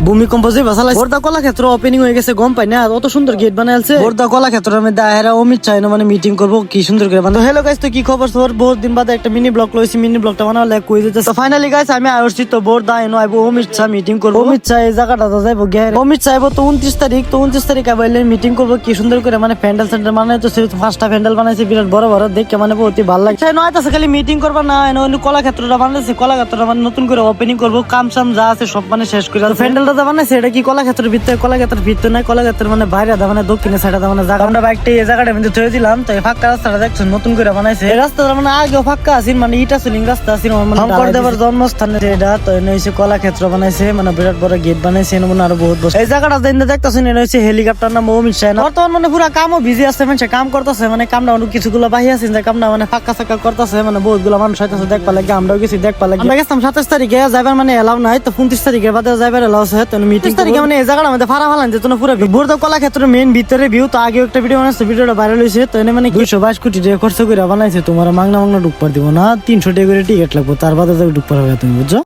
ভূমিকম্প যে বাসালা বোরদা কলাক্ষেত্র ওপেনিং হয়ে গেছে, গম পাই না অত সুন্দর গেট বানাইছে বোরদা কলাক্ষেত্রের মধ্যে আহেরা অমিত চাই না মানে মিটিং করবো কি সুন্দর করে বানাবো। হ্যালো গাইস, তো কি খবর সবার? বহুত দিন বাদে একটা মিনি ব্লগ লইছি, মিনি ব্লগটা বানালে কই দিতে। তো ফাইনালি গাইস আমি আসছি তো বোরদা এনো আইবো অমিত চা মিটিং করবো। অমিত চা এই জায়গাটা যাইবো গের অমিত চাইবো তো 29 তারিখ, তো 29 তারিখ আইলে মিটিং করবো কি সুন্দর করে মানে প্যান্ডেল সেন্টার মানে তো ফার্স্টটা প্যান্ডেল বানাইছে বিরাট বড় বড়, দেখে মানে বহুত ভালো লাগছে। নয় তো খালি মিটিং করবা না এনো কলাক্ষেত্রটা বানাইছে, কলাক্ষেত্রটা মানে নতুন করে ওপেনিং করবো, কাম সাম যা আছে সব মানে শেষ করে প্যান্ডেলটা বানাইছে। এটা কি কলাক্ষেত্রের ভিতরে, কলাক্ষেত্রের ভিতরে নাই, কলাক্ষেত্রের মানে বাইরে মানে দক্ষিণে সাইডে মানে জায়গা আমরা বাইকটা এই জায়গাটা মধ্যে থয়ে দিলাম। তো এই ফাঁকা রাস্তাটা দেখছেন নতুন করে বানাইছে। এই রাস্তাটা মানে আগেও ফাঁকা আছিল, মানে ইটা সিলিং রাস্তা আছিল শঙ্করদেবের জন্মস্থানে এটা। তো এনে হইছে কলাক্ষেত্র বানাইছে, মানে বিরাট বড় গেট বানাইছে, এনে মানে আরো বহুত বড় এই জায়গাটা দেখতেছেন। এটা হইছে হেলিকপ্টার নাম অমিত শাহ। বর্তমান মানে পুরা কামও বিজি আছে, মানে কাম করতেছে, মানে কামটা অনেক কিছুগুলো বাহি আছে যে কামটা মানে ফাঁকা ফাঁকা করতেছে, মানে বহুত গুলো মানুষ হইতেছে দেখবা লাগে। আমরাও গেছি দেখবা লাগে। আমরা গেছিলাম 27 তারিখে, যাইবার মানে এলাও নাই। তো 29 তারিখের বাদে যাইবার এলাও আছে। তো মিটিং তারিখে মানে এই জায়গাটা আমাদের ফারা ফালান যেত না পুরো বোরদা কলাক্ষেত্রের মেইন ভিতরে ভিউ। তো আগে একটা ভিডিও বানাইছে, ভিডিওটা ভাইরাল হয়েছে। তো এনে মানে 222 কোটি টাকা খরচ করে বানাইছে। তোমার মাংনা ঢুকবার দিব না, 300 টাকা করে টিকিট লাগবে, তার বাদে ঢুকবার হবে তুমি বুঝছো।